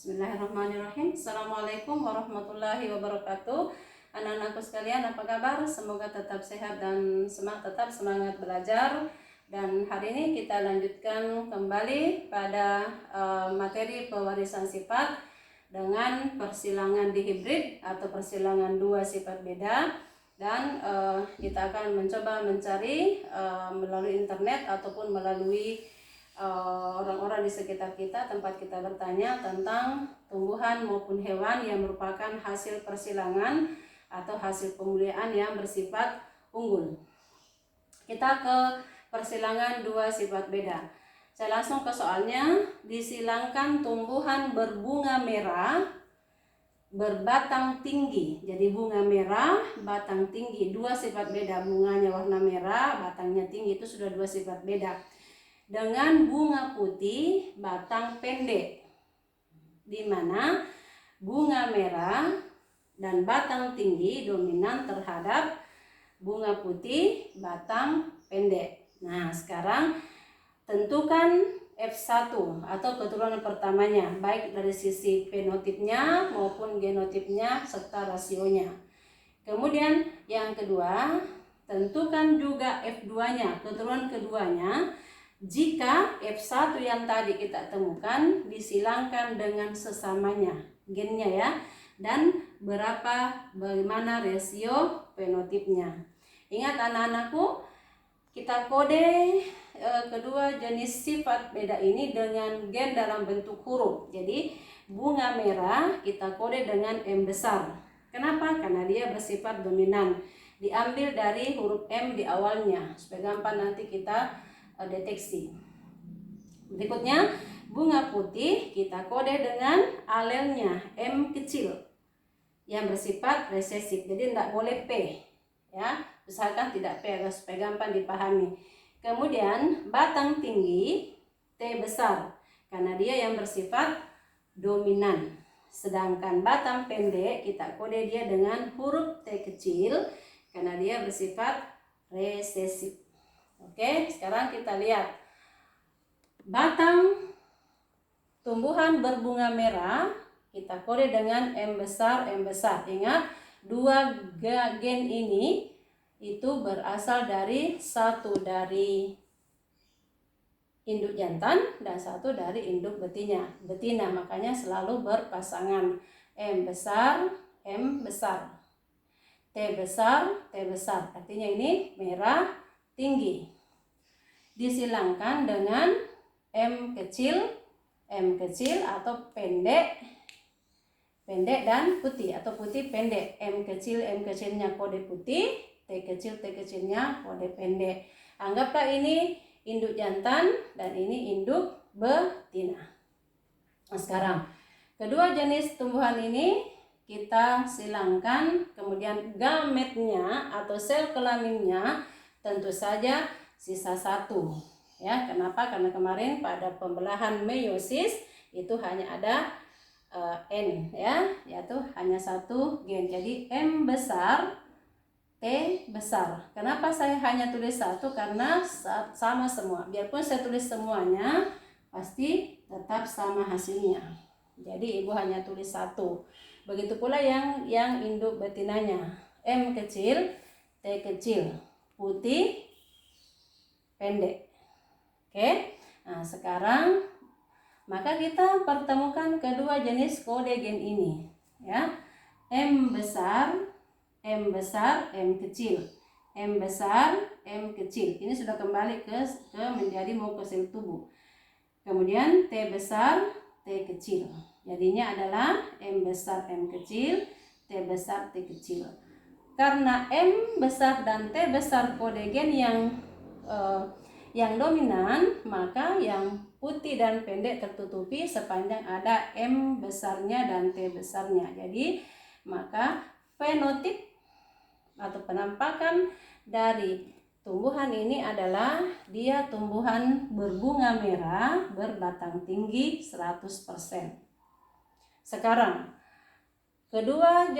Bismillahirrahmanirrahim. Assalamualaikum warahmatullahi wabarakatuh. Anak-anakku sekalian, apa kabar? Semoga tetap sehat dan tetap semangat belajar. Dan hari ini kita lanjutkan kembali pada materi pewarisan sifat dengan persilangan dihibrid atau persilangan dua sifat beda. Dan kita akan mencoba mencari melalui internet ataupun melalui orang-orang di sekitar kita, tempat kita bertanya tentang tumbuhan maupun hewan yang merupakan hasil persilangan atau hasil pemuliaan yang bersifat unggul. Kita ke persilangan dua sifat beda. Saya langsung ke soalnya. Disilangkan tumbuhan berbunga merah berbatang tinggi. Jadi bunga merah, batang tinggi, dua sifat beda. Bunganya warna merah, batangnya tinggi, itu sudah dua sifat beda. Dengan bunga putih batang pendek, di mana bunga merah dan batang tinggi dominan terhadap bunga putih batang pendek. Nah, sekarang tentukan F1 atau keturunan pertamanya, baik dari sisi fenotipnya maupun genotipnya serta rasionya. Kemudian yang kedua, tentukan juga F2-nya, keturunan keduanya. Jika F1 yang tadi kita temukan disilangkan dengan sesamanya gennya ya, dan bagaimana rasio fenotipnya. Ingat anak-anakku, kita kode kedua jenis sifat beda ini dengan gen dalam bentuk huruf. Jadi bunga merah kita kode dengan M besar. Kenapa? Karena dia bersifat dominan. Diambil dari huruf M di awalnya supaya gampang nanti kita deteksi. Berikutnya bunga putih kita kode dengan alelnya M kecil yang bersifat resesif. Jadi tidak boleh P ya, usahakan tidak P agar supaya gampang dipahami. Kemudian batang tinggi T besar karena dia yang bersifat dominan. Sedangkan batang pendek kita kode dia dengan huruf T kecil karena dia bersifat resesif. Oke, sekarang kita lihat batang tumbuhan berbunga merah kita kode dengan M besar, M besar. Ingat, dua gen ini itu berasal dari satu dari induk jantan dan satu dari induk betina. Makanya selalu berpasangan M besar, M besar. T besar, T besar. Artinya ini merah tinggi. Disilangkan dengan M kecil atau pendek dan putih atau putih pendek. M kecilnya kode putih, T kecilnya kode pendek. Anggaplah ini induk jantan dan ini induk betina. Nah, sekarang kedua jenis tumbuhan ini kita silangkan, kemudian gametnya atau sel kelaminnya tentu saja sisa satu ya. Kenapa? Karena kemarin pada pembelahan meiosis itu hanya ada N ya, yaitu hanya satu gen. Jadi M besar, T besar. Kenapa saya hanya tulis satu? Karena sama semua. Biarpun saya tulis semuanya pasti tetap sama hasilnya. Jadi ibu hanya tulis satu. Begitu pula yang induk betinanya, M kecil, T kecil, putih, pendek. Oke. Nah, sekarang maka kita pertemukan kedua jenis kode gen ini ya. M besar, M kecil. M besar, M kecil. Ini sudah kembali ke menjadi mau ke sel tubuh. Kemudian T besar, T kecil. Jadinya adalah M besar, M kecil, T besar, T kecil. Karena M besar dan T besar kode gen yang dominan, maka yang putih dan pendek tertutupi sepanjang ada M besarnya dan T besarnya. Jadi maka fenotip atau penampakan dari tumbuhan ini adalah dia tumbuhan berbunga merah berbatang tinggi 100%. Sekarang kedua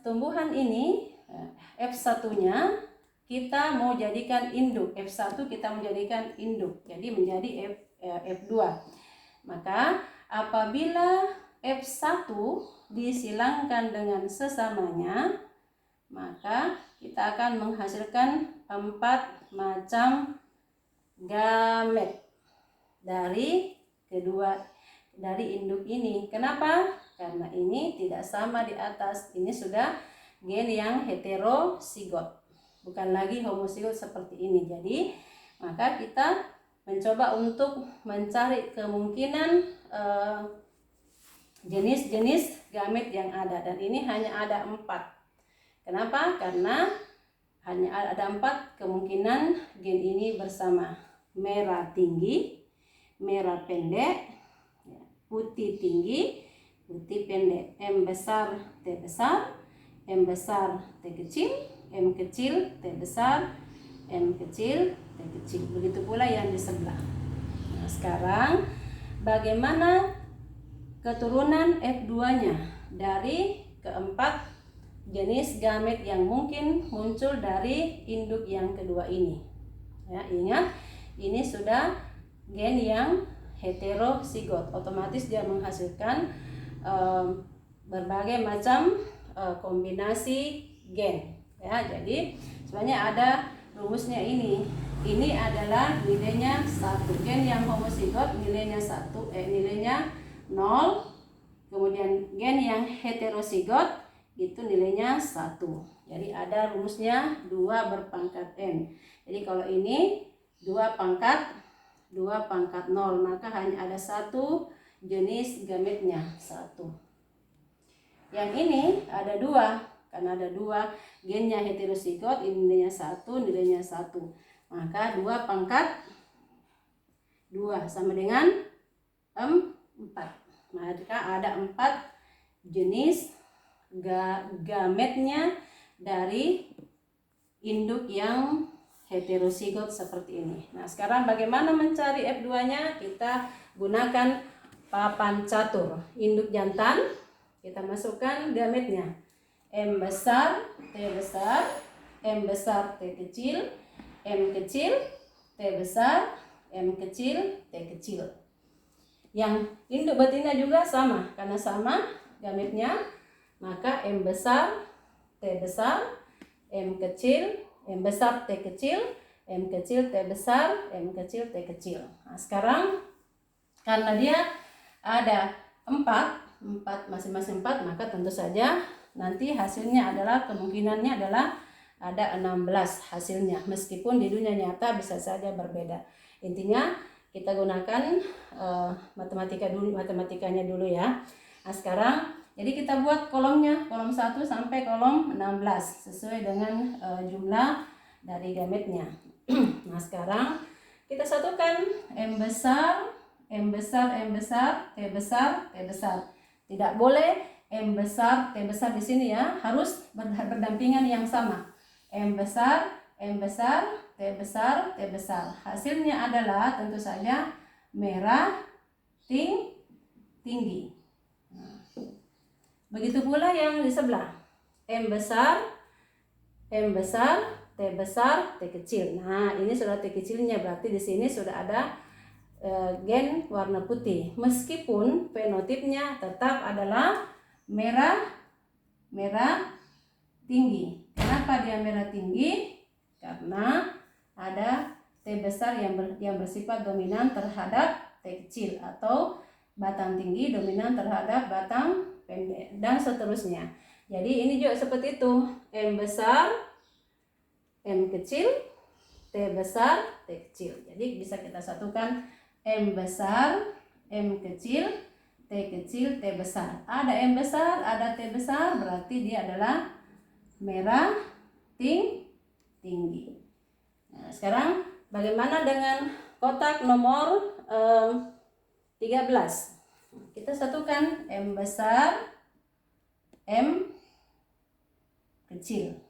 tumbuhan ini F1-nya kita mau jadikan induk. F1 kita menjadikan induk, jadi menjadi F2. Maka apabila F1 disilangkan dengan sesamanya, maka kita akan menghasilkan 4 macam gamet dari induk ini. Kenapa? Karena ini tidak sama di atas. Ini sudah gen yang heterosigot, bukan lagi homozigot seperti ini. Jadi maka kita mencoba untuk mencari kemungkinan jenis-jenis gamet yang ada, dan ini hanya ada 4. Kenapa? Karena hanya ada 4 kemungkinan gen ini bersama. Merah tinggi, merah pendek, putih tinggi, putih pendek. M besar, T besar, M besar, T kecil, M kecil, T besar, M kecil, T kecil. Begitu pula yang di sebelah. Nah, sekarang bagaimana keturunan F2-nya dari keempat jenis gamet yang mungkin muncul dari induk yang kedua ini? Ya, ingat, ini sudah gen yang heterosigot, otomatis dia menghasilkan berbagai macam kombinasi gen. Ya, jadi sebenarnya ada rumusnya ini. Ini adalah nilainya 1. Gen yang homozigot nilainya 1, nilainya 0. Kemudian gen yang heterosigot itu nilainya 1. Jadi ada rumusnya 2 berpangkat n. Jadi kalau ini 2 pangkat 0, maka hanya ada 1 jenis gametnya, 1. Yang ini ada 2, karena ada 2 gennya heterosigot, ini nilainya 1, nilainya 1. Maka 2 pangkat 2 sama dengan 4. Maka ada 4 jenis gametnya dari induk yang heterosigot seperti ini. Nah, sekarang bagaimana mencari F2-nya? Kita gunakan papan catur. Induk jantan, kita masukkan gametnya. M besar, T besar, M besar, T kecil, M kecil, T besar, M kecil, T kecil. Yang induk betina juga sama, karena sama gametnya, maka M besar, T besar, M kecil, M besar, T kecil, M kecil, T besar, M kecil, T kecil. Nah, sekarang karena dia ada 4 masing-masing 4, maka tentu saja nanti hasilnya adalah, kemungkinannya adalah ada 16 hasilnya, meskipun di dunia nyata bisa saja berbeda. Intinya kita gunakan matematikanya dulu ya. Nah, sekarang jadi kita buat kolomnya, kolom 1 sampai kolom 16 sesuai dengan jumlah dari gametnya. Nah, sekarang kita satukan M besar, M besar, M besar, T besar, T besar. Tidak boleh M besar, T besar di sini ya, harus berdampingan yang sama. M besar, M besar, T besar, T besar. Hasilnya adalah tentu saja merah tinggi. Nah, begitu pula yang di sebelah. M besar, M besar, T besar, T kecil. Nah, ini sudah T kecilnya, berarti di sini sudah ada gen warna putih. Meskipun fenotipnya tetap adalah merah tinggi. Kenapa dia merah tinggi? Karena ada T besar yang bersifat dominan terhadap T kecil, atau batang tinggi dominan terhadap batang pendek, dan seterusnya. Jadi ini juga seperti itu. M besar, M kecil, T besar, T kecil. Jadi bisa kita satukan M besar, M kecil, T kecil, T besar. Ada M besar, ada T besar, berarti dia adalah merah tinggi. Nah, sekarang bagaimana dengan kotak nomor 13? Kita satukan M besar, M kecil,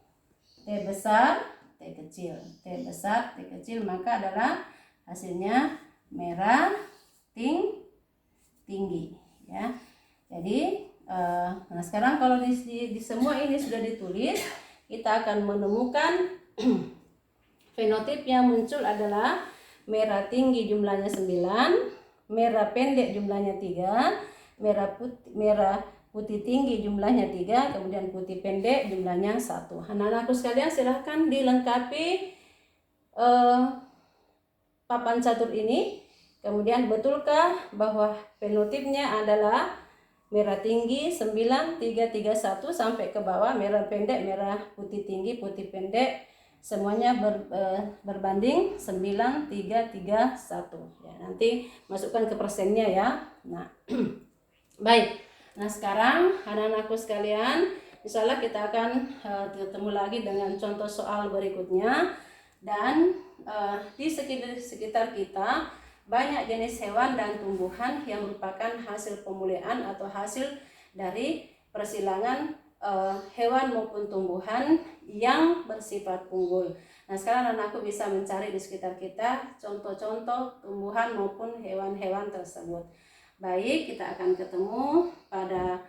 T besar, T kecil, T besar, T kecil, maka adalah hasilnya merah tinggi ya. Jadi nah sekarang kalau di semua ini sudah ditulis, kita akan menemukan fenotip yang muncul adalah merah tinggi jumlahnya 9, merah pendek jumlahnya 3, merah putih tinggi jumlahnya 3, kemudian putih pendek jumlahnya 1. Anak-anakku sekalian, silahkan dilengkapi papan catur ini. Kemudian betulkah bahwa fenotipnya adalah merah tinggi 9, 3, 3, 1 sampai ke bawah, merah pendek, merah putih tinggi, putih pendek, semuanya berbanding 9, 3, 3, 1. Ya, nanti masukkan ke persennya ya. Nah, baik. Nah, sekarang anak-anakku sekalian, insyaallah kita akan ketemu lagi dengan contoh soal berikutnya. Dan di sekitar kita banyak jenis hewan dan tumbuhan yang merupakan hasil pemulihan atau hasil dari persilangan hewan maupun tumbuhan yang bersifat unggul. Nah, sekarang anakku bisa mencari di sekitar kita contoh-contoh tumbuhan maupun hewan-hewan tersebut. Baik, kita akan ketemu pada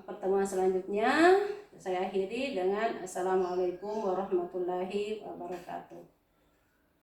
pertemuan selanjutnya. Saya akhiri dengan Assalamualaikum warahmatullahi wabarakatuh.